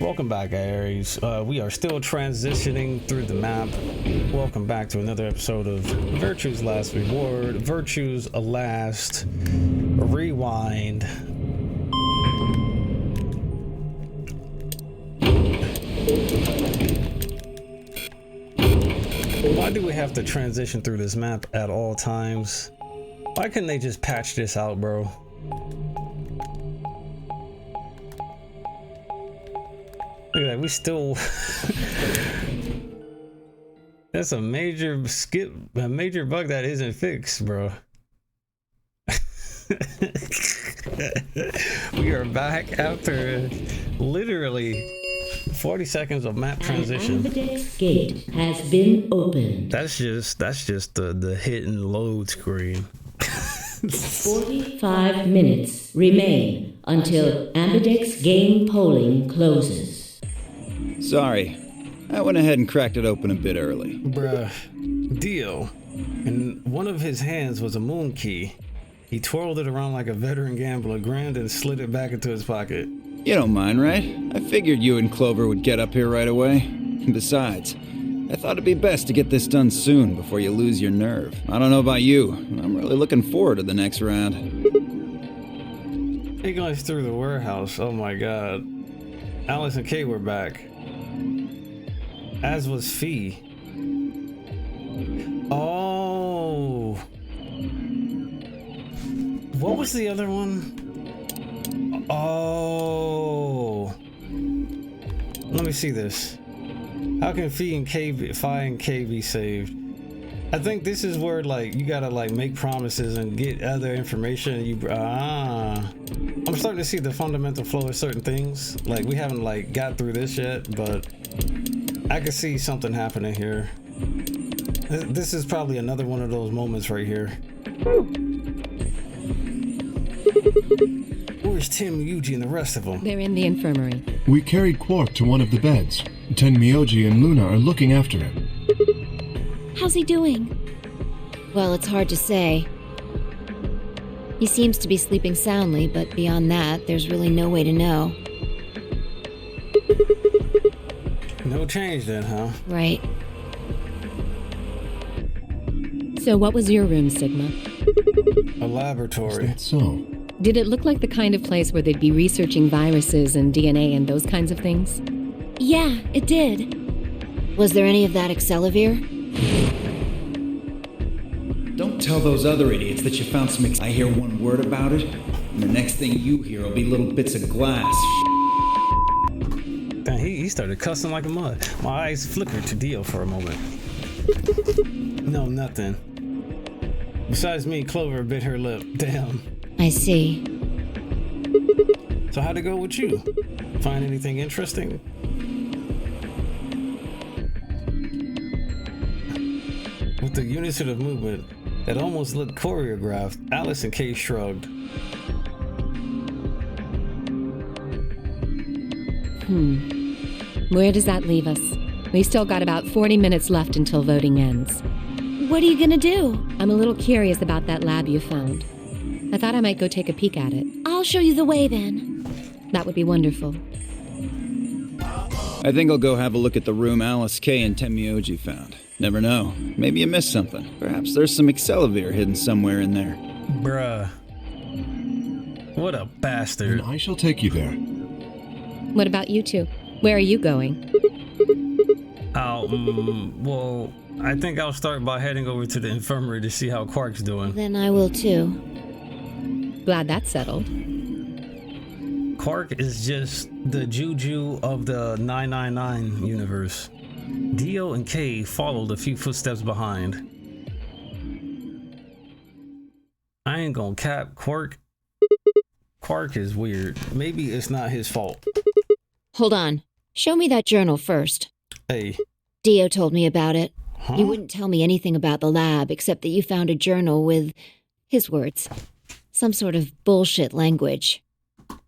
Welcome back, Aries. We are still transitioning through the map. Welcome back to another episode of Virtue's Last Reward. Virtue's Last Rewind. Why do we have to transition through this map at all times? Why couldn't they just patch this out, bro? Look at that, we still... That's a major a major bug that isn't fixed, bro. We are back after literally 40 seconds of map transition. An ambidex gate has been opened. That's just the hit and load screen. 45 minutes remain until ambidex game polling closes. Sorry, I went ahead and cracked it open a bit early. Bruh, Dio, and one of his hands was a moon key. He twirled it around like a veteran gambler, grinned, and slid it back into his pocket. You don't mind, right? I figured you and Clover would get up here right away. Besides, I thought it'd be best to get this done soon before you lose your nerve. I don't know about you, I'm really looking forward to the next round. He goes through the warehouse, oh my god. Alice and Kay were back. As was Fee. Oh. What was the other one? Oh. Let me see this. How can Fi and K be saved? I think this is where like you gotta like make promises and get other information. I'm starting to see the fundamental flow of certain things. Like we haven't like got through this yet, but I can see something happening here. This is probably another one of those moments right here. Where's Tim, Yuji, and the rest of them? They're in the infirmary. We carried Quark to one of the beds. Tenmyoji and Luna are looking after him. How's he doing? Well, it's hard to say. He seems to be sleeping soundly, but beyond that, there's really no way to know. No change then, huh? Right. So what was your room, Sigma? A laboratory. Is that so? Did it look like the kind of place where they'd be researching viruses and DNA and those kinds of things? Yeah, it did. Was there any of that Accelavir? Don't tell those other idiots that you found some I hear one word about it, and the next thing you hear will be little bits of glass. Damn, he started cussing like a mud. My eyes flickered to Dio for a moment. No, nothing. Besides me, Clover bit her lip. Damn. I see. So how'd it go with you? Find anything interesting? With the unison of movement that almost looked choreographed, Alice and Kay shrugged. Where does that leave us? We still got about 40 minutes left until voting ends. What are you gonna do? I'm a little curious about that lab you found. I thought I might go take a peek at it. I'll show you the way then. That would be wonderful. I think I'll go have a look at the room Alice, Kay, and Tenmyoji found. Never know. Maybe you missed something. Perhaps there's some Accelavir hidden somewhere in there. Bruh. What a bastard. Then I shall take you there. What about you two? Where are you going? Well, I think I'll start by heading over to the infirmary to see how Quark's doing. Then I will too. Glad that's settled. Quark is just the Juju of the 999 universe. Dio and Kay followed a few footsteps behind. I ain't gonna cap, Quark is weird. Maybe it's not his fault. Hold on. Show me that journal first. Hey. Dio told me about it. Huh? You wouldn't tell me anything about the lab except that you found a journal with, his words, some sort of bullshit language.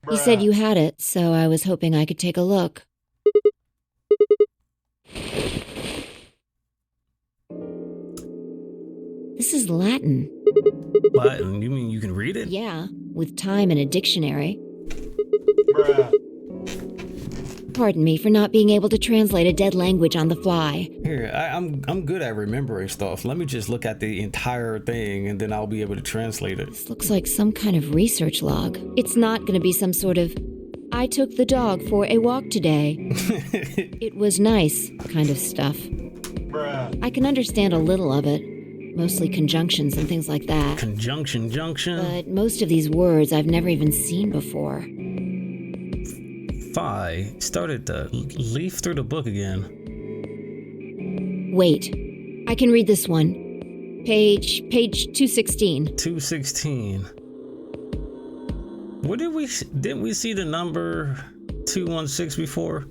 He said you had it, so I was hoping I could take a look. This is Latin. Latin? You mean you can read it? Yeah, with time and a dictionary. Pardon me for not being able to translate a dead language on the fly. Here, I'm good at remembering stuff. Let me just look at the entire thing and then I'll be able to translate it. This looks like some kind of research log. It's not going to be some sort of, I took the dog for a walk today. It was nice kind of stuff. I can understand a little of it. Mostly conjunctions and things like that. Conjunction, junction. But most of these words I've never even seen before. Phi started to leaf through the book again. Wait, I can read this one. Page 216. 216. What didn't we see the number 216 before?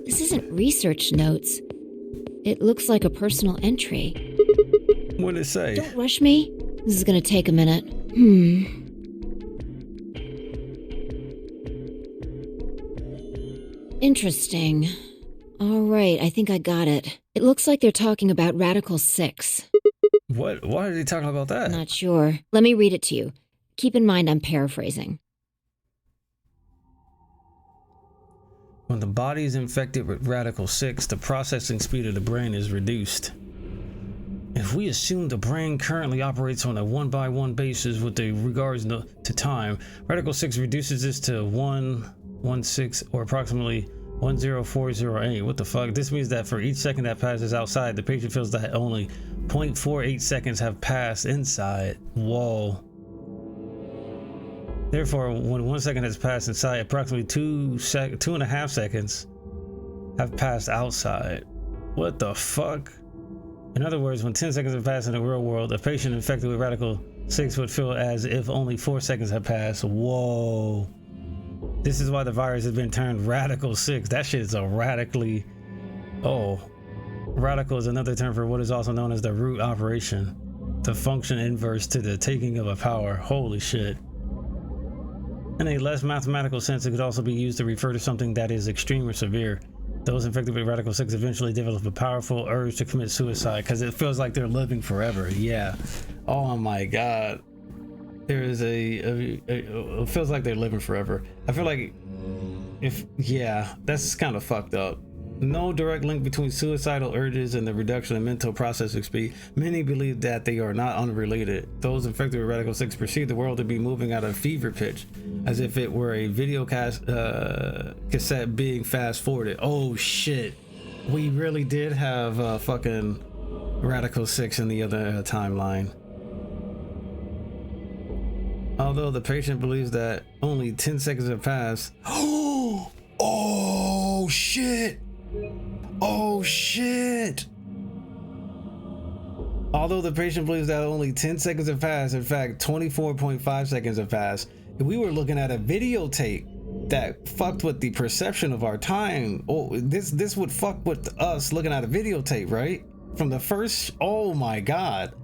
This isn't research notes. It looks like a personal entry. What did it say? Don't rush me. This is gonna take a minute. Interesting. All right, I think I got it. It looks like they're talking about Radical 6. What? Why are they talking about that? Not sure. Let me read it to you. Keep in mind I'm paraphrasing. When the body is infected with Radical 6, the processing speed of the brain is reduced. If we assume the brain currently operates on a one-by-one basis with regards to time, Radical 6 reduces this to 116 or approximately 10408. What the fuck? This means that for each second that passes outside, the patient feels that only 0.48 seconds have passed inside. Whoa. Therefore, when 1 second has passed inside, approximately 2.5 seconds have passed outside. What the fuck? In other words, when 10 seconds have passed in the real world, a patient infected with Radical 6 would feel as if only 4 seconds have passed. Whoa. This is why the virus has been termed Radical 6. That shit is a radically... Oh. Radical is another term for what is also known as the root operation. The function inverse to the taking of a power. Holy shit. In a less mathematical sense, it could also be used to refer to something that is extreme or severe. Those infected with Radical 6 eventually develop a powerful urge to commit suicide because it feels like they're living forever. Yeah. Oh my god. There is it feels like they're living forever. I feel like that's kind of fucked up. No direct link between suicidal urges and the reduction in mental processing speed. Many believe that they are not unrelated. Those infected with Radical 6 perceive the world to be moving at a fever pitch, as if it were a video cassette being fast forwarded. Oh shit. We really did have fucking Radical 6 in the other timeline. Although the patient believes that only 10 seconds have passed. Oh shit. Oh shit! Although the patient believes that only 10 seconds have passed, in fact 24.5 seconds have passed. If we were looking at a videotape that fucked with the perception of our time, this would fuck with us looking at a videotape, right? From the first, oh my god.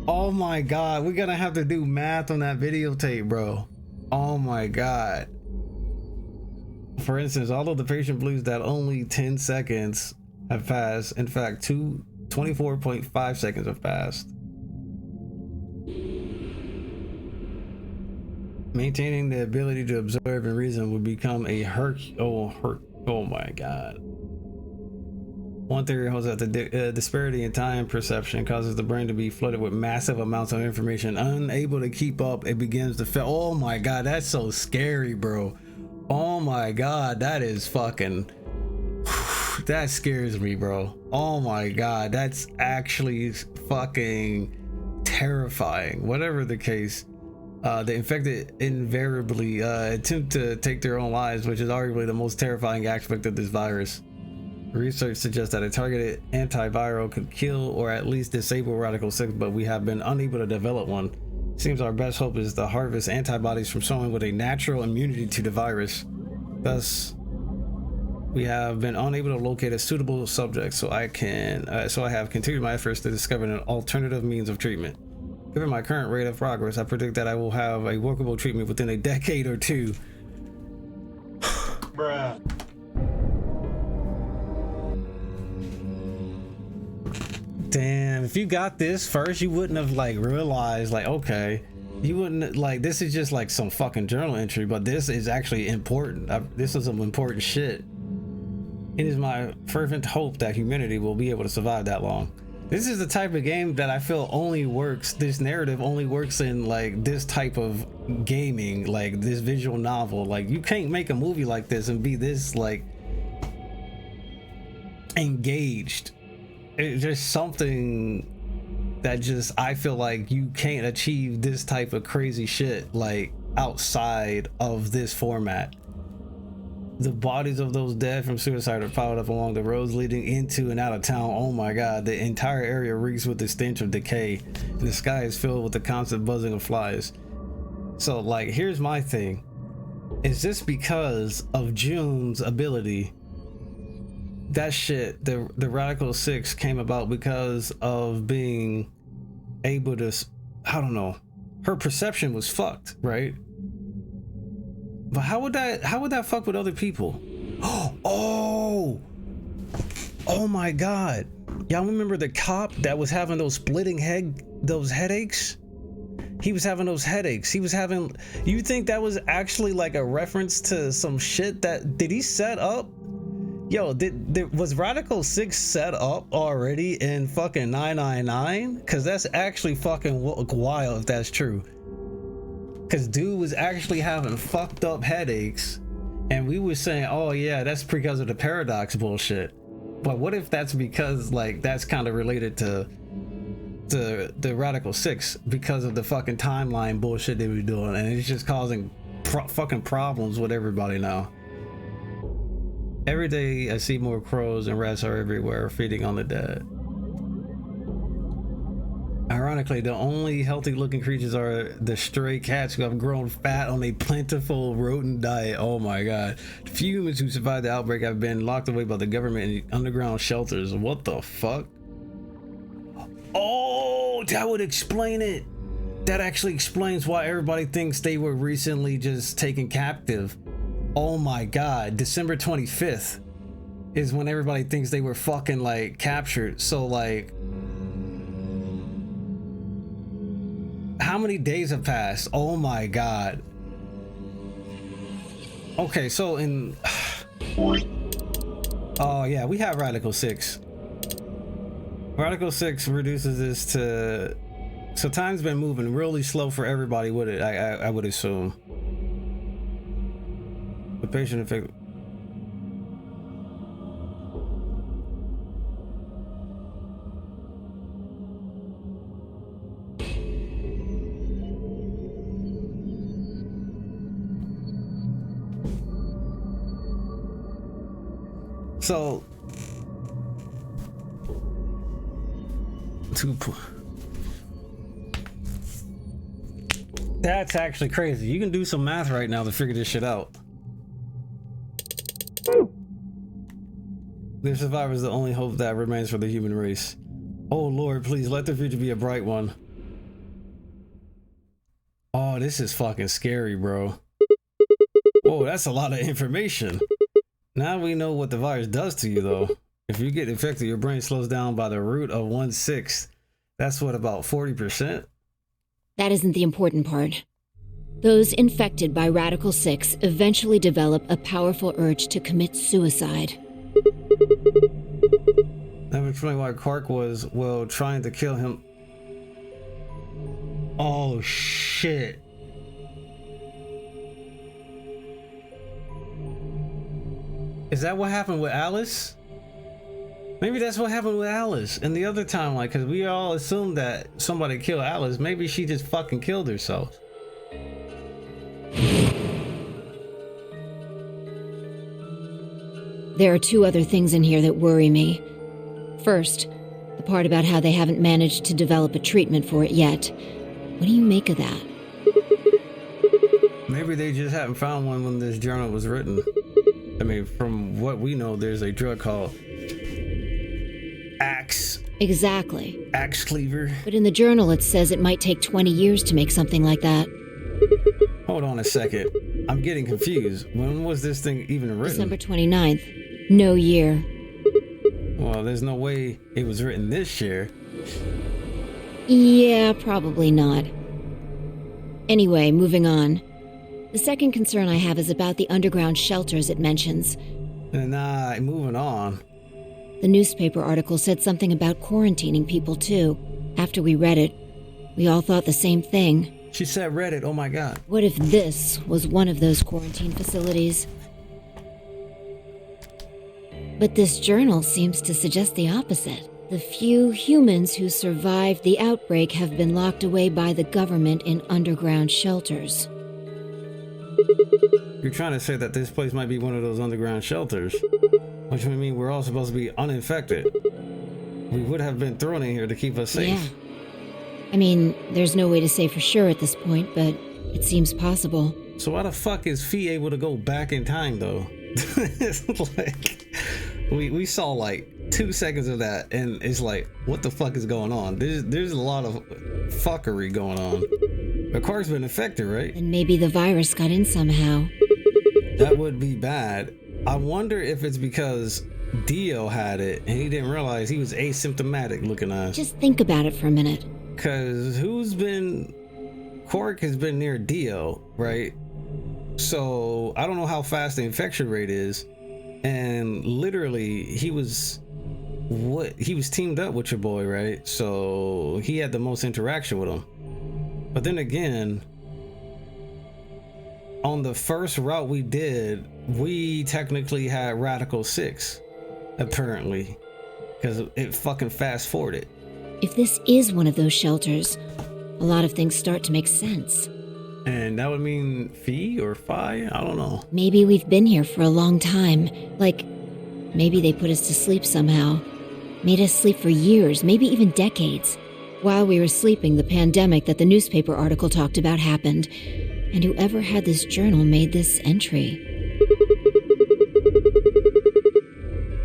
Oh my god, we're gonna have to do math on that videotape, bro. Oh my god. For instance, although the patient believes that only 10 seconds have passed, in fact 24.5 seconds have passed. Maintaining the ability to observe and reason would become a oh my god. One theory holds that the disparity in time perception causes the brain to be flooded with massive amounts of information. Unable to keep up, it begins to fail. Oh my god, that's so scary, bro. Oh my god, that is fucking... that scares me, bro. Oh my god, that's actually fucking terrifying. Whatever the case, the infected invariably attempt to take their own lives, which is arguably the most terrifying aspect of this virus. Research suggests that a targeted antiviral could kill or at least disable Radical 6, but we have been unable to develop one. Seems our best hope is to harvest antibodies from someone with a natural immunity to the virus. Thus, we have been unable to locate a suitable subject, so I have continued my efforts to discover an alternative means of treatment. Given my current rate of progress, I predict that I will have a workable treatment within a decade or two. Bruh. Damn, if you got this first, you wouldn't have like realized like, okay, You wouldn't like, this is just like some fucking journal entry, but this is actually important. This is some important shit. It is my fervent hope that humanity will be able to survive that long. This is the type of game that I feel only works, this narrative only works in like this type of gaming, like this visual novel. Like you can't make a movie like this and be this like engaged. It's just something that just, I feel like you can't achieve this type of crazy shit like outside of this format. The bodies of those dead from suicide are piled up along the roads leading into and out of town. Oh my god, the entire area reeks with the stench of decay. The sky is filled with the constant buzzing of flies. So like, here's my thing. Is this because of June's ability? That shit, the Radical 6 came about because of being able to, I don't know, her perception was fucked, right? But how would that fuck with other people? Oh my god. Y'all remember the cop that was having those those headaches? He was having those headaches. He was having, you think that was actually like a reference to some shit that, did he set up? Yo, was Radical 6 set up already in fucking 999? Cause that's actually fucking wild if that's true. Cause dude was actually having fucked up headaches and we were saying, oh yeah, that's because of the paradox bullshit. But what if that's because like that's kind of related to the Radical 6 because of the fucking timeline bullshit they were doing, and it's just causing fucking problems with everybody now. Every day I see more crows and rats are everywhere feeding on the dead. Ironically, the only healthy looking creatures are the stray cats who have grown fat on a plentiful rodent diet. Oh my god. The few humans who survived the outbreak have been locked away by the government in underground shelters. What the fuck? Oh, that would explain it. That actually explains why everybody thinks they were recently just taken captive. Oh my god, December 25th is when everybody thinks they were fucking like captured. So like, how many days have passed? Oh my god. Okay, so in oh yeah, we have Radical 6. Radical 6 reduces this to, so time's been moving really slow for everybody with it, I would assume. The patient effect. So that's actually crazy. You can do some math right now to figure this shit out. Their survivor is the only hope that remains for the human race. Oh Lord, please let the future be a bright one. Oh, this is fucking scary, bro. Oh, that's a lot of information. Now we know what the virus does to you, though. If you get infected, your brain slows down by the root of 1/6. That's what, about 40%? That isn't the important part. Those infected by Radical 6 eventually develop a powerful urge to commit suicide. That would explain why Quark was, well, trying to kill him. Oh, shit. Is that what happened with Alice? Maybe that's what happened with Alice in the other timeline, because we all assumed that somebody killed Alice. Maybe she just fucking killed herself. There are two other things in here that worry me. First, the part about how they haven't managed to develop a treatment for it yet. What do you make of that? Maybe they just haven't found one when this journal was written. I mean, from what we know, there's a drug called Axe. Exactly. Axe cleaver. But in the journal it says it might take 20 years to make something like that. Hold on a second. I'm getting confused. When was this thing even written? December 29th. No year. Well, there's no way it was written this year. Yeah, probably not. Anyway, moving on. The second concern I have is about the underground shelters it mentions. Nah, moving on. The newspaper article said something about quarantining people too. After we read it, we all thought the same thing. She said Reddit, oh my god. What if this was one of those quarantine facilities? But this journal seems to suggest the opposite. The few humans who survived the outbreak have been locked away by the government in underground shelters. You're trying to say that this place might be one of those underground shelters, which would mean we're all supposed to be uninfected. We would have been thrown in here to keep us safe. Yeah. I mean, there's no way to say for sure at this point, but it seems possible. So why the fuck is Fee able to go back in time though? It's like we saw like 2 seconds of that and it's like, what the fuck is going on? There's a lot of fuckery going on. But Quark's been infected, right? And maybe the virus got in somehow. That would be bad. I wonder if it's because Dio had it and he didn't realize he was asymptomatic looking at us. Just think about it for a minute. Cause Quark has been near Dio, right? So I don't know how fast the infection rate is. And literally he was teamed up with your boy, right? So he had the most interaction with him. But then again, on the first route we did, we technically had Radical 6, apparently, because it fucking fast forwarded. If this is one of those shelters, a lot of things start to make sense. And that would mean Fee or Phi? I don't know. Maybe we've been here for a long time. Like, maybe they put us to sleep somehow. Made us sleep for years, maybe even decades. While we were sleeping, the pandemic that the newspaper article talked about happened. And whoever had this journal made this entry.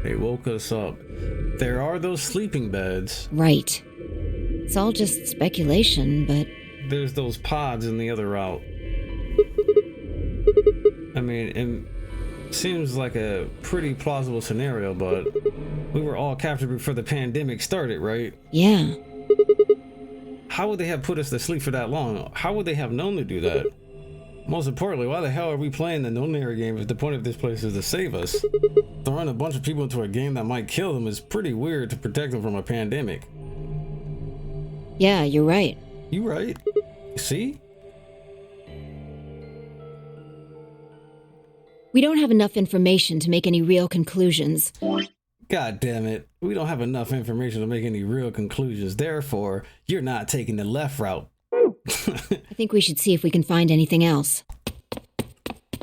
They woke us up. There are those sleeping beds. Right. It's all just speculation, but... There's those pods in the other route. I mean, it seems like a pretty plausible scenario, but we were all captured before the pandemic started, right? Yeah. How would they have put us to sleep for that long? How would they have known to do that? Most importantly, why the hell are we playing the no-nary game if the point of this place is to save us? Throwing a bunch of people into a game that might kill them is pretty weird to protect them from a pandemic. Yeah, you're right. You right. See? We don't have enough information to make any real conclusions. God damn it. We don't have enough information to make any real conclusions. Therefore, you're not taking the left route. I think we should see if we can find anything else.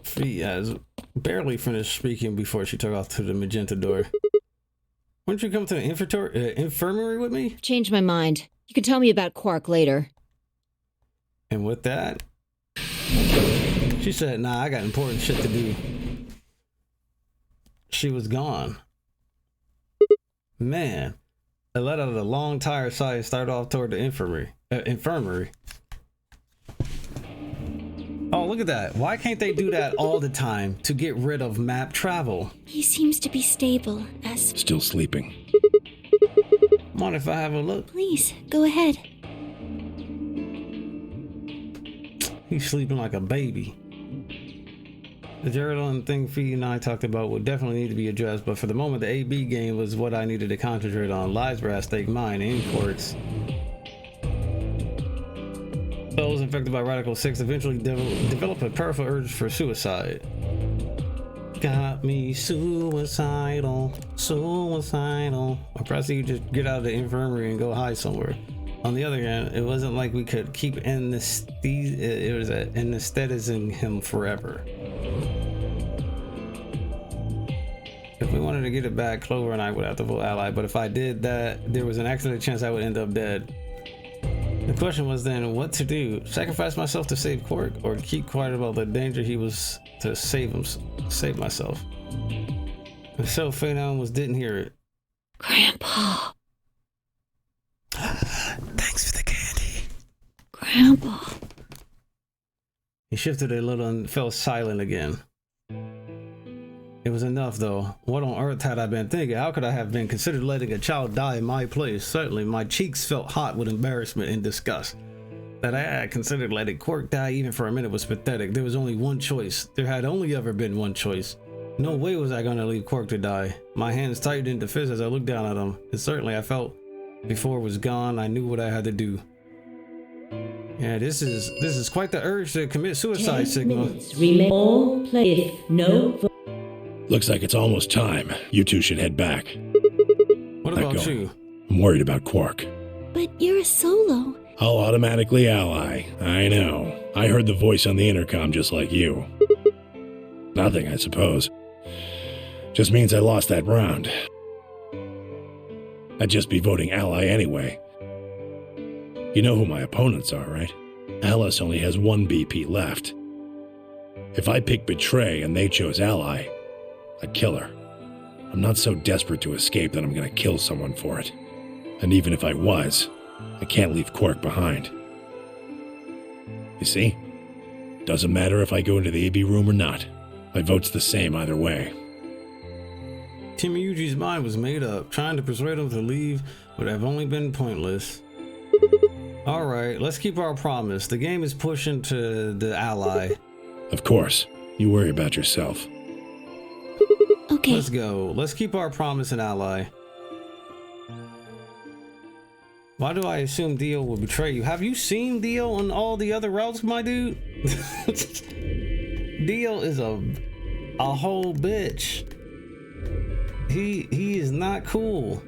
Fee has barely finished speaking before she took off to the magenta door. Why don't you come to the infirmary with me? Changed my mind. You can tell me about Quark later. And with that, she said, nah, I got important shit to do. She was gone. Man, I let out a long, tired sigh and started off toward the infirmary. Oh, look at that. Why can't they do that all the time to get rid of map travel? He seems to be stable, as... Still sleeping. Mind if I have a look? Please, go ahead. He's sleeping like a baby. The journaling thing Fee and I talked about would definitely need to be addressed, but for the moment, the AB game was what I needed to concentrate on. Lives were at stake, mine and Quark's. Those infected by Radical 6 eventually develop a powerful urge for suicide. Got me suicidal. Or perhaps you just get out of the infirmary and go hide somewhere. On the other hand, it wasn't like we could keep anesthetizing him forever. If we wanted to get it back, Clover and I would have to vote ally, but if I did that, there was an excellent chance I would end up dead. The question was then what to do: sacrifice myself to save Quark, or keep quiet about the danger he was to save myself. And so Phenom didn't hear it. Grandpa. Thanks for the candy. Grandpa. He shifted a little and fell silent again. It was enough, though. What on earth had I been thinking? How could I have been considered letting a child die in my place? Certainly, my cheeks felt hot with embarrassment and disgust. that I considered letting Quark die even for a minute was pathetic. There was only one choice. There had only ever been one choice. No way was I gonna leave Quark to die. My hands tightened into fists as I looked down at him. And certainly I felt before it was gone, I knew what I had to do. Yeah, this is quite the urge to commit suicide, 10 Sigma. minutes remain. All play if no vote. Looks like it's almost time. You two should head back. What Not about going. you? I'm worried about Quark. But you're a solo. I'll automatically ally. I know. I heard the voice on the intercom just like you. Nothing, I suppose. Just means I lost that round. I'd just be voting ally anyway. You know who my opponents are, right? Alice only has one BP left. If I pick betray and they chose ally, I'd kill her. I'm not so desperate to escape that I'm gonna kill someone for it. And even if I was, I can't leave Quark behind. You see? Doesn't matter if I go into the AB room or not. My vote's the same either way. Timiyuji's mind was made up. Trying to persuade him to leave would have only been pointless. Alright, let's keep our promise. The game is pushing to the ally. Of course. You worry about yourself. Okay. Let's go. Let's keep our promise and ally. Why do I assume Dio will betray you? Have you seen Dio on all the other routes, my dude? Dio is a whole bitch. He is not cool.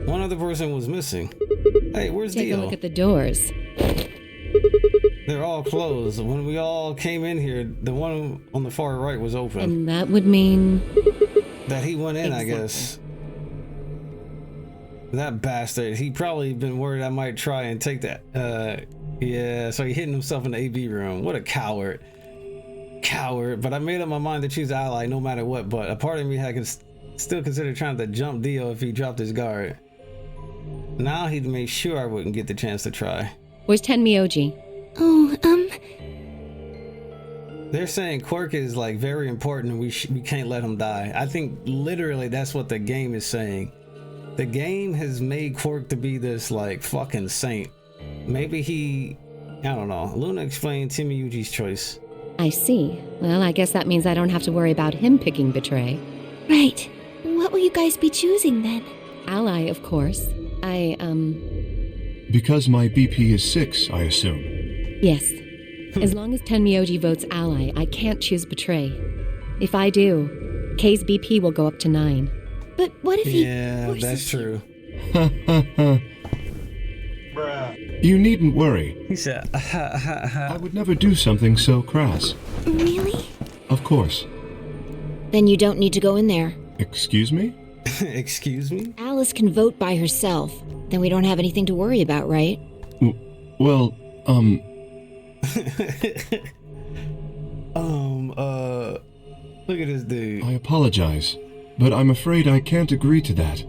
One other person was missing. Hey, where's Take Dio? a look at the doors. They're all closed. When we all came in here, the one on the far right was open. And that would mean... That he went in, Exactly. I guess. That bastard. He probably been worried I might try and take that. Yeah, so he hidden himself in the AB room. What a coward. Coward. But I made up my mind to choose ally no matter what. But a part of me had still considered trying to jump Dio if he dropped his guard. Now he'd made sure I wouldn't get the chance to try. Where's Tenmyoji? Oh, They're saying Quark is like very important and we can't let him die. I think literally that's what the game is saying. The game has made Quark to be this like fucking saint. Maybe he, I don't know. Luna explained Timiyuji's choice. I see. Well, I guess that means I don't have to worry about him picking betray. right. What will you guys be choosing then? Ally, of course. Because my BP is 6, I assume. Yes. As long as Tenmyoji votes ally, I can't choose betray. If I do, K's BP will go up to 9. But what if he Yeah, forces that's you? true. You needn't worry. He said, I would never do something so crass. Really? Of course. Then you don't need to go in there. Excuse me? excuse me? Alice can vote by herself. Then we don't have anything to worry about, right? Well, look at this dude. I apologize, but I'm afraid I can't agree to that.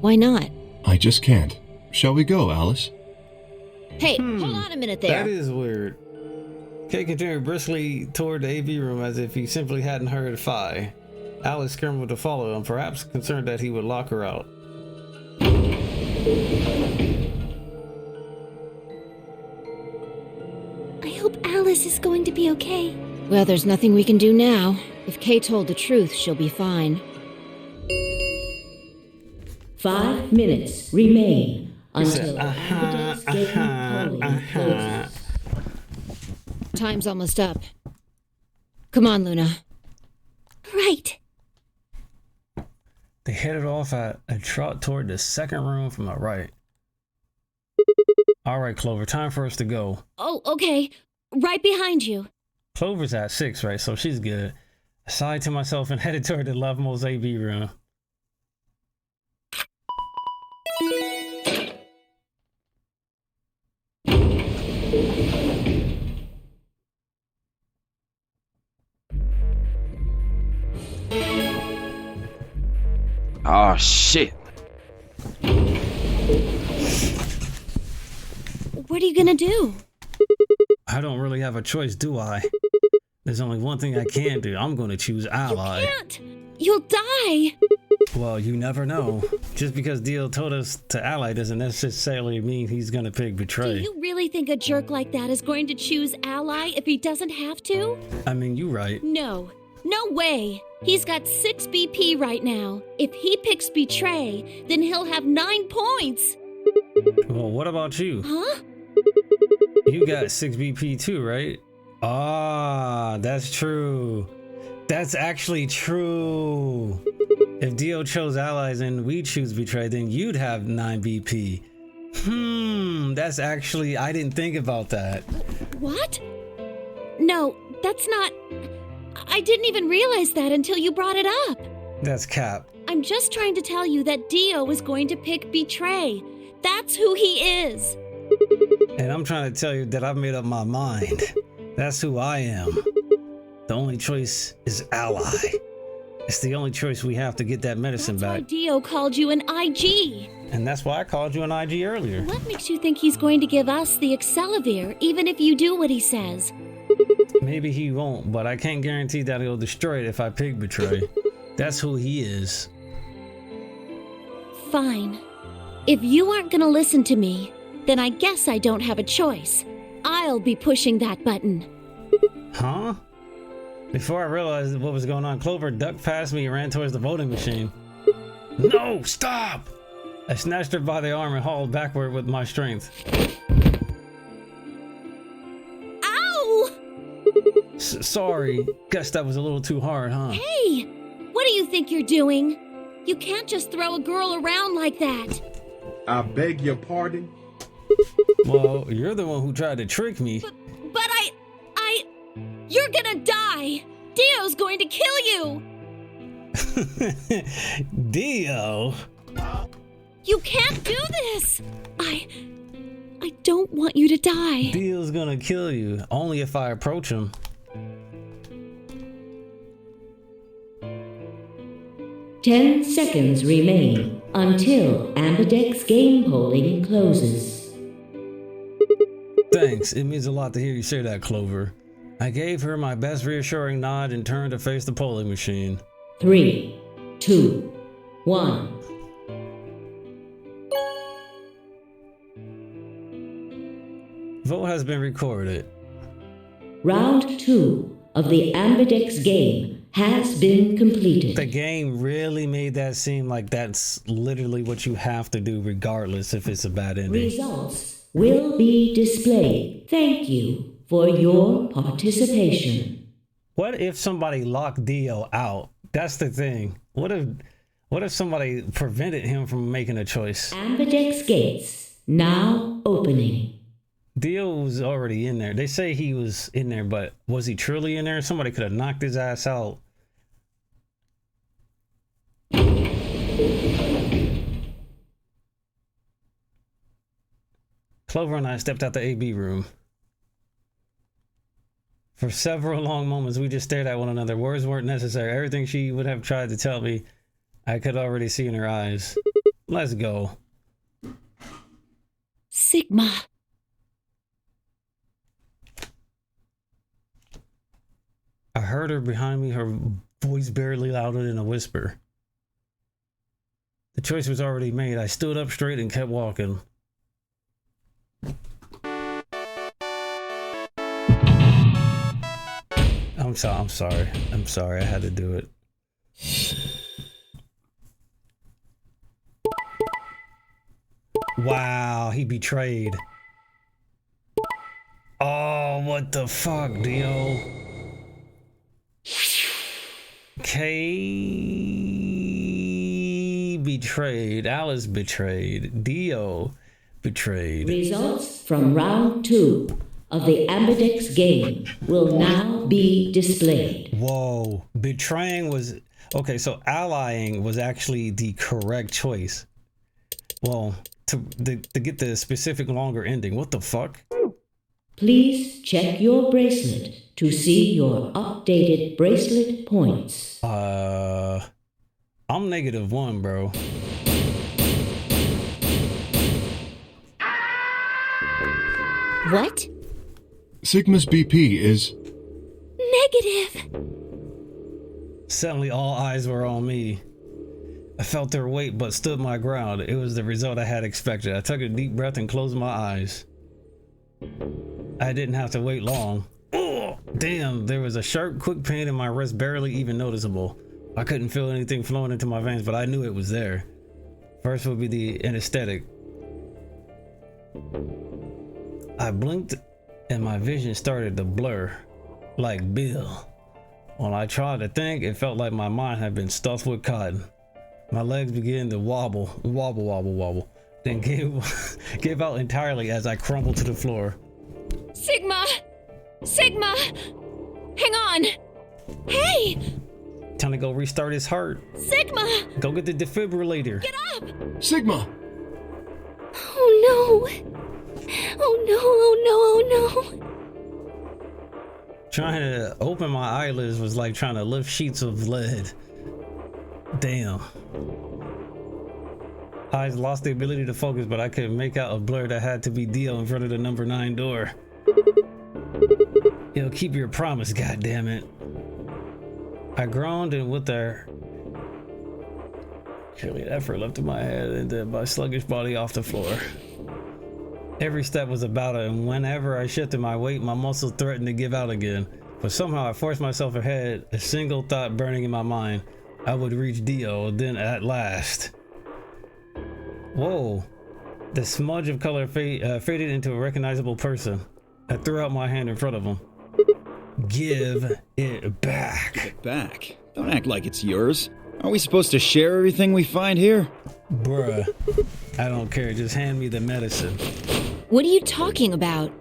Why not? I just can't. Shall we go, Alice? Hey, hold on a minute there. That is weird. Kay continued briskly toward the AV room as if he simply hadn't heard Phi. Alice scrambled to follow him, perhaps concerned that he would lock her out. I hope Alice is going to be okay. Well, there's nothing we can do now. If Kay told the truth, she'll be fine. 5 minutes remain until Ambidex's game polling closes. Time's almost up. Come on, Luna. Right. They headed off at a trot toward the second room from the right. All right, Clover, time for us to go. Oh, okay. Right behind you. Clover's at 6, right? So she's good. I sighed to myself and headed toward the leftmost AV room. Oh shit. What are you gonna do? I don't really have a choice, do I? There's only one thing I can do. I'm going to choose ally. You can't. You'll die. Well, you never know. Just because Dio told us to ally doesn't necessarily mean he's gonna pick Do betray. you really think a jerk like that is going to choose ally if he doesn't have to? I mean, you right. No. No way. He's got 6 BP right now. If he picks betray, then he'll have 9 points. Well, what about you? Huh? You got 6 BP too, right? Ah, that's true. That's actually true. If Dio chose allies and we choose betray, then you'd have 9 BP. That's actually, I didn't think about that. What? No, that's not... I didn't even realize that until you brought it up. That's cap. I'm just trying to tell you that Dio is going to pick betray. That's who he is. And I'm trying to tell you that I've made up my mind. That's who I am. The only choice is ally. It's the only choice we have to get that medicine That's why back. Dio called you an IG. And that's why I called you an IG earlier. What makes you think he's going to give us the Accelavir, even if you do what he says? Maybe he won't, but I can't guarantee that he'll destroy it if I pick betray. That's who he is. Fine. If you aren't gonna listen to me, then I guess I don't have a choice. I'll be pushing that button. Huh? Before I realized what was going on, Clover ducked past me and ran towards the voting machine. No, stop! I snatched her by the arm and hauled backward with my strength. Ow! Sorry, guess that was a little too hard, huh? Hey! What do you think you're doing? You can't just throw a girl around like that. I beg your pardon? Well, you're the one who tried to trick me. But you're gonna die! Dio's going to kill you! Dio? You can't do this! I don't want you to die. Dio's gonna kill you, only if I approach him. Ten seconds remain until Ambidex game polling closes. Thanks, it means a lot to hear you say that, Clover. I gave her my best reassuring nod and turned to face the polling machine. 3, 2, 1. Vote has been recorded. Round 2 of the Ambidex game has been completed. The game really made that seem like that's literally what you have to do regardless if it's a bad ending. Results will be displayed. Thank you for your participation. What if somebody locked Dio out? That's the thing. What if somebody prevented him from making a choice? Ambidex gates now opening. Dio was already in there. They say he was in there, but was he truly in there? Somebody could have knocked his ass out. Clover and I stepped out the AB room. For several long moments, we just stared at one another. Words weren't necessary. Everything she would have tried to tell me, I could already see in her eyes. Let's go. Sigma. I heard her behind me, her voice barely louder than a whisper. The choice was already made. I stood up straight and kept walking. I'm sorry. I had to do it. Wow, he betrayed. Oh, what the fuck, Dio? Kay betrayed. Alice betrayed. Dio betrayed. Results from round 2 of the Ambidex game will now be displayed. Whoa, betraying was... Okay, so allying was actually the correct choice. Well, to get the specific longer ending. What the fuck? Please check your bracelet to see your updated bracelet points. I'm -1, bro. What? Sigma's BP is... Negative. Suddenly all eyes were on me. I felt their weight but stood my ground. It was the result I had expected. I took a deep breath and closed my eyes. I didn't have to wait long. Oh, damn, there was a sharp, quick pain in my wrist, barely even noticeable. I couldn't feel anything flowing into my veins, but I knew it was there. First would be the anesthetic. I blinked and my vision started to blur, like Bill. When I tried to think, it felt like my mind had been stuffed with cotton. My legs began to wobble, then gave out entirely as I crumbled to the floor. Sigma! Sigma! Hang on! Hey! Time to go restart his heart. Sigma! Go get the defibrillator. Get up! Sigma! Oh no! Oh no, oh no, oh no! Trying to open my eyelids was like trying to lift sheets of lead. Damn. Eyes lost the ability to focus, but I could make out a blur that had to be Dio in front of the number 9 door. Yo, keep your promise, goddammit. I groaned and with a clearly effort lifted my head and then my sluggish body off the floor. Every step was a battle, and whenever I shifted my weight, my muscles threatened to give out again. But somehow I forced myself ahead, a single thought burning in my mind. I would reach Dio, then at last. Whoa. The smudge of color faded into a recognizable person. I threw out my hand in front of him. Give it back. Give it back? Don't act like it's yours. Aren't we supposed to share everything we find here? Bruh, I don't care. Just hand me the medicine. What are you talking about?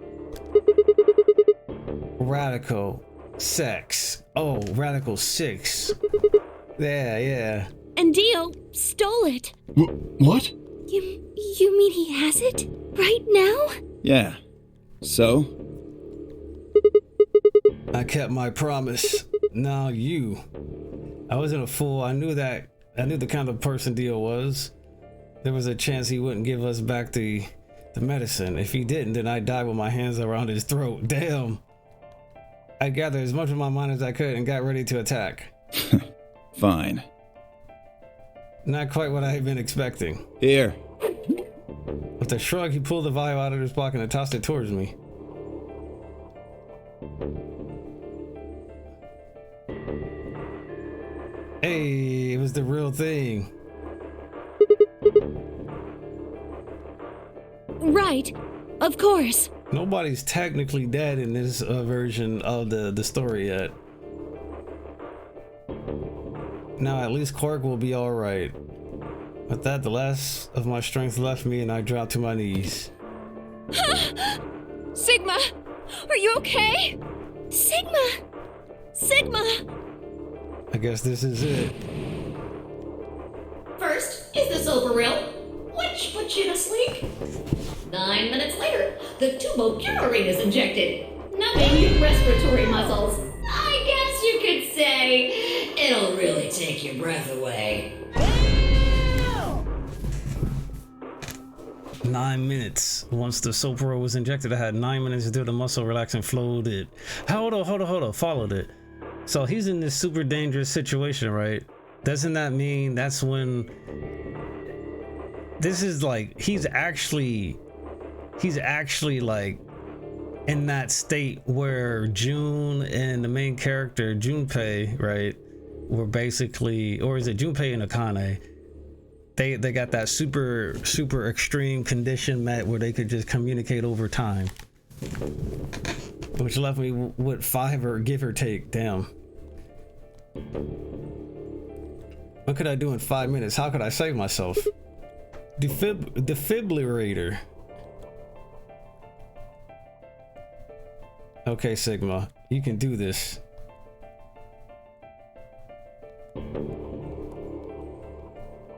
Radical sex. Oh, radical 6. Yeah. And Dio stole it. What? You mean he has it? Right now? Yeah. So? I kept my promise. Now you. I wasn't a fool. I knew the kind of person Dio was. There was a chance he wouldn't give us back the medicine. If he didn't, then I'd die with my hands around his throat. Damn. I gathered as much of my mind as I could and got ready to attack. Fine. Not quite what I had been expecting. Here. With a shrug, he pulled the vial out of his pocket and tossed it towards me. Hey, it was the real thing. Right. Of course. Nobody's technically dead in this version of the story yet. Now at least Quark will be alright. With that, the last of my strength left me and I dropped to my knees. Sigma! Are you okay? Sigma! Sigma! I guess this is it. First is the silver rill, which puts you to sleep. 9 minutes later, the tubocularine is injected, numbing your respiratory muscles. I guess you could say it'll really take your breath away. 9 minutes. Once the Sopro was injected, I had 9 minutes until the muscle relaxed and flowed it. Hold on. Followed it. So he's in this super dangerous situation, right? Doesn't that mean that's when this is like he's actually like in that state where June and the main character Junpei, right, were basically, or is it Junpei and Akane? They got that super extreme condition met where they could just communicate over time, which left me with 5 or give or take. Damn. What could I do in 5 minutes? How could I save myself? Defibrillator. Okay, Sigma, you can do this.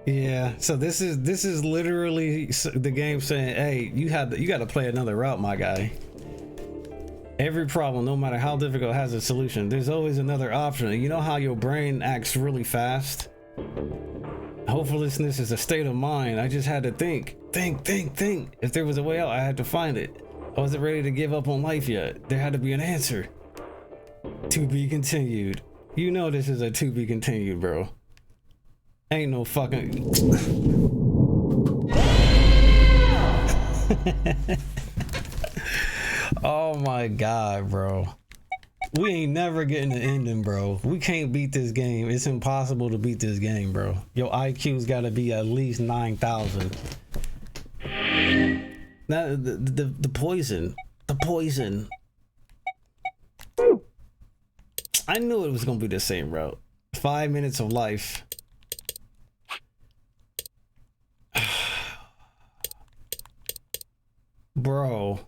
Yeah, so this is literally the game saying, hey, you got to play another route, my guy. Every problem, no matter how difficult, has a solution. There's always another option. You know how your brain acts really fast? Hopelessness is a state of mind. I just had to think. If there was a way out, I had to find it. I wasn't ready to give up on life yet. There had to be an answer. To be continued. You know this is a to be continued, bro. Ain't no fucking... Oh my god, bro. We ain't never getting the ending, bro. We can't beat this game. It's impossible to beat this game, bro. Your IQ's gotta be at least 9,000. Now, the poison. The poison. I knew it was gonna be the same route. 5 minutes of life. Bro.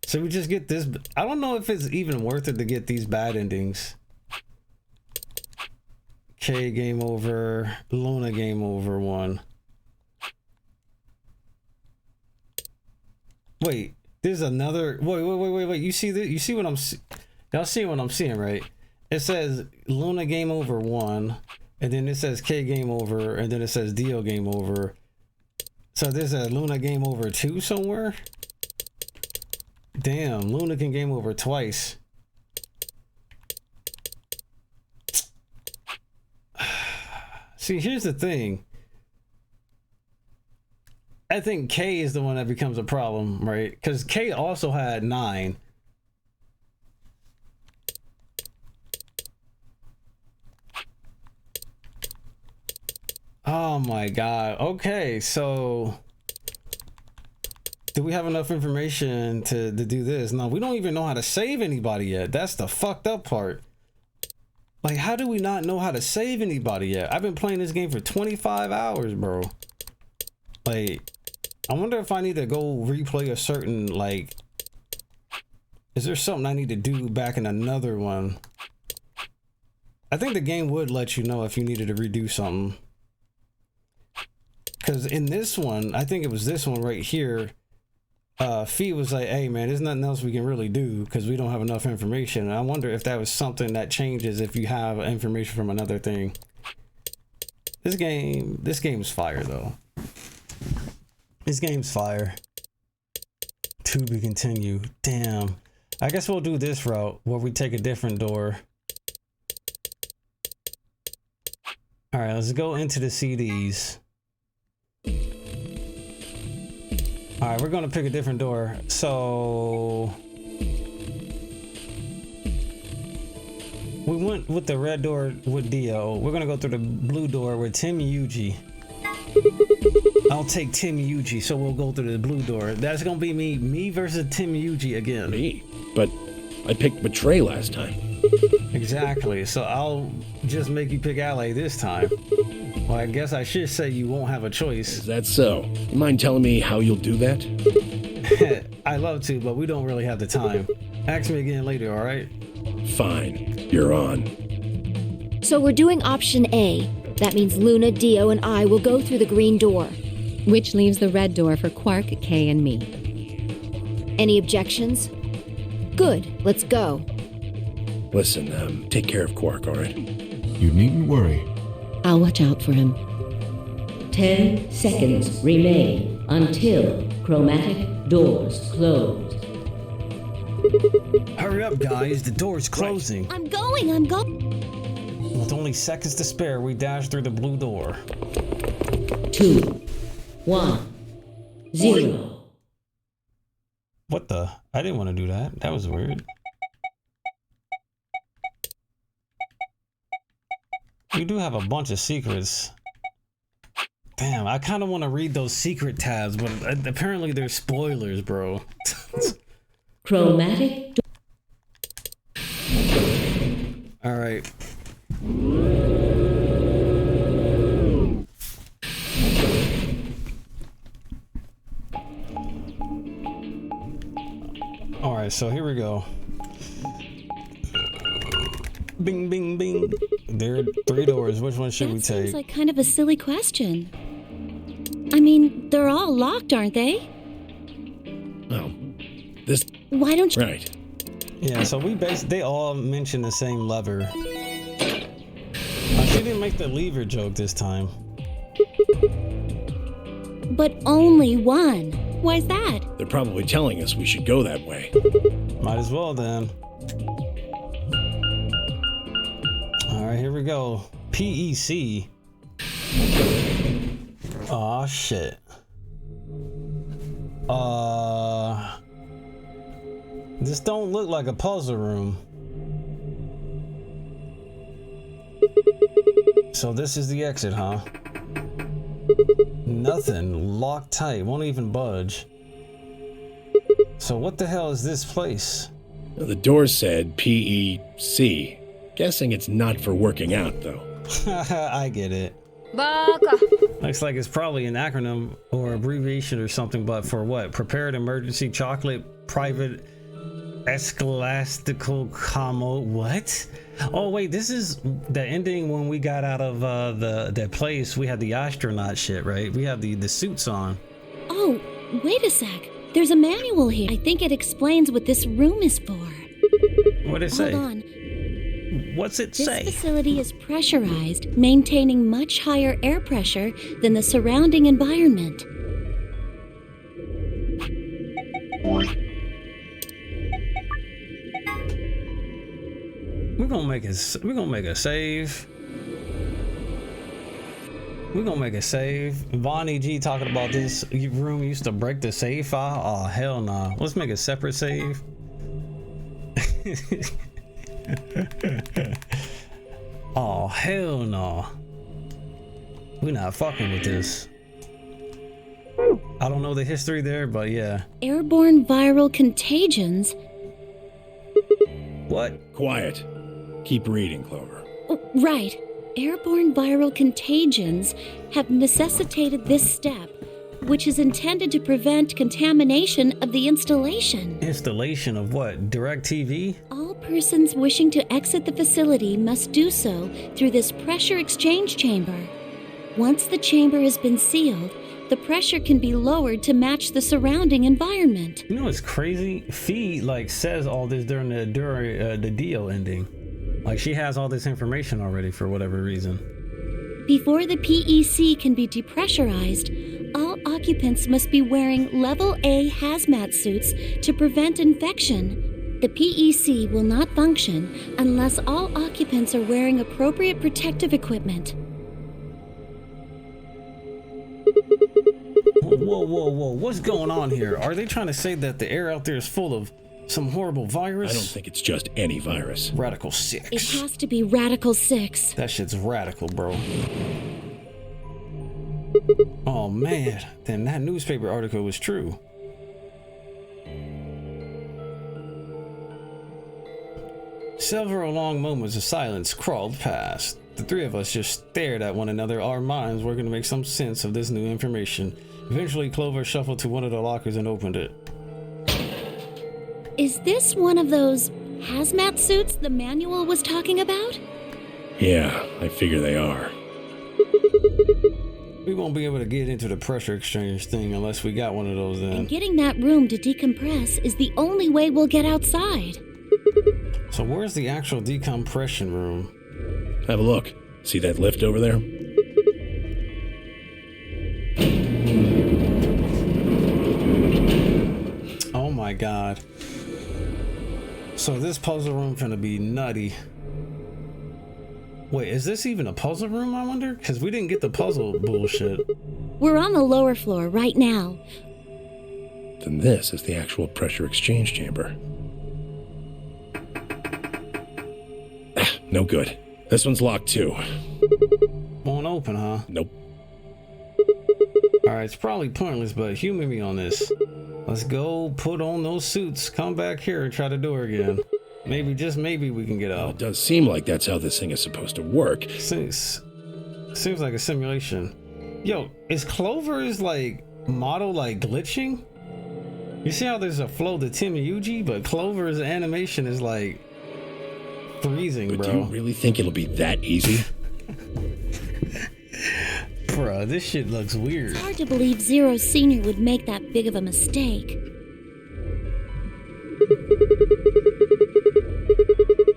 So we just get this. I don't know if it's even worth it to get these bad endings. K game over. Luna game over 1. Wait, there's another. Wait. You see that? You see what I'm? Y'all see what I'm seeing, right? It says Luna game over 1, and then it says K game over, and then it says Dio game over. So there's a Luna game over 2 somewhere. Damn, Luna can game over twice. See, here's the thing. I think K is the one that becomes a problem, right? Because K also had 9. Oh my god. Okay, so do we have enough information to do this? No, we don't even know how to save anybody yet. That's the fucked up part. Like, how do we not know how to save anybody yet? I've been playing this game for 25 hours, bro. Like, I wonder if I need to go replay a certain, like, is there something I need to do back in another one? I think the game would let you know if you needed to redo something. Because in this one, I think it was this one right here, Fee was like, hey man, there's nothing else we can really do because we don't have enough information. And I wonder if that was something that changes if you have information from another thing. This game's fire though. This game's fire. To be continued. Damn. I guess we'll do this route where we take a different door. All right, let's go into the CDs. All right, we're gonna pick a different door. So we went with the red door with Dio. We're gonna go through the blue door with Tim Yuji. I'll take Tim Yuji, so we'll go through the blue door. That's gonna be me versus Tim Yuji again. Me? But I picked Betray last time. Exactly. So I'll just make you pick Ally this time. Well, I guess I should say you won't have a choice. Is that so? You mind telling me how you'll do that? I'd love to, but we don't really have the time. Ask me again later, all right? Fine. You're on. So we're doing option A. That means Luna, Dio, and I will go through the green door. Which leaves the red door for Quark, Kay, and me. Any objections? Good. Let's go. Listen, take care of Quark, all right? You needn't worry. I'll watch out for him. 10 seconds remain until chromatic doors close. Hurry up, guys. The door's closing. I'm going. With only seconds to spare, we dash through the blue door. 2, 1, 0. What the? I didn't want to do that. That was weird. You do have a bunch of secrets. Damn, I kind of want to read those secret tabs, but apparently they're spoilers, bro. Chromatic. All right. All right, so here we go. Bing, bing, bing. There are 3 doors. Which one should we take? Seems like kind of a silly question. I mean, they're all locked, aren't they? Well, this... Why don't you... Right. Yeah, so they all mention the same lever. She didn't make the lever joke this time. But only one. Why's that? They're probably telling us we should go that way. Might as well then. All right, here we go. PEC. Aw, shit. This don't look like a puzzle room. So this is the exit, huh? Nothing. Locked tight. Won't even budge. So what the hell is this place? The door said PEC. Guessing it's not for working out, though. I get it. Looks like it's probably an acronym or abbreviation or something, but for what? Prepared Emergency Chocolate Private Escholastical Commo. What? Oh wait, this is the ending when we got out of the place. We had the astronaut shit, right? We have the suits on. Oh, wait a sec. There's a manual here. I think it explains what this room is for. What did it say? Hold on. What's it say? This facility is pressurized, maintaining much higher air pressure than the surrounding environment. We're gonna make a save. We're gonna make a save. Vonnie G talking about this room used to break the save file. Oh hell no. Let's make a separate save. Oh hell no. We're not fucking with this. I don't know the history there, but yeah. Airborne viral contagions? What? Quiet. Keep reading, Clover. Oh, right. Airborne viral contagions have necessitated this step, which is intended to prevent contamination of the installation. Installation of what? DirecTV? All persons wishing to exit the facility must do so through this pressure exchange chamber. Once the chamber has been sealed, the pressure can be lowered to match the surrounding environment. You know what's crazy? Fee says all this during the deal ending. Like she has all this information already for whatever reason. Before the PEC can be depressurized, all occupants must be wearing level A hazmat suits to prevent infection. The PEC will not function unless all occupants are wearing appropriate protective equipment. Whoa, what's going on here? Are they trying to say that the air out there is full of some horrible virus? I don't think it's just any virus. Radical 6. It has to be Radical 6. That shit's radical, bro. Oh man, then that newspaper article was true. Several long moments of silence crawled past. The three of us just stared at one another, our minds working to make some sense of this new information. Eventually, Clover shuffled to one of the lockers and opened it. Is this one of those hazmat suits the manual was talking about? Yeah, I figure they are. We won't be able to get into the pressure exchange thing unless we got one of those then. And getting that room to decompress is the only way we'll get outside. So where's the actual decompression room? Have a look. See that lift over there? Oh my god. So this puzzle room finna be nutty. Wait, is this even a puzzle room, I wonder? Because we didn't get the puzzle bullshit. We're on the lower floor right now. Then this is the actual pressure exchange chamber. No good. This one's locked too. Won't open, huh? Nope. Alright, it's probably pointless, but humor me on this. Let's go put on those suits, come back here and try the door again. Maybe, just maybe we can get out. It does seem like that's how this thing is supposed to work. Seems like a simulation. Yo, is Clover's model glitching? You see how there's a flow to Tim Yuji, but Clover's animation is freezing, but bro. Do you really think it'll be that easy? Bruh, this shit looks weird. It's hard to believe Zero Senior would make that big of a mistake.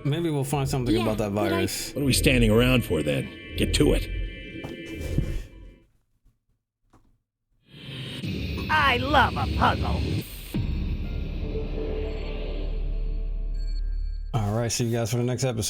Maybe we'll find something about that virus. What are we standing around for then? Get to it. I love a puzzle. Alright, see you guys for the next episode.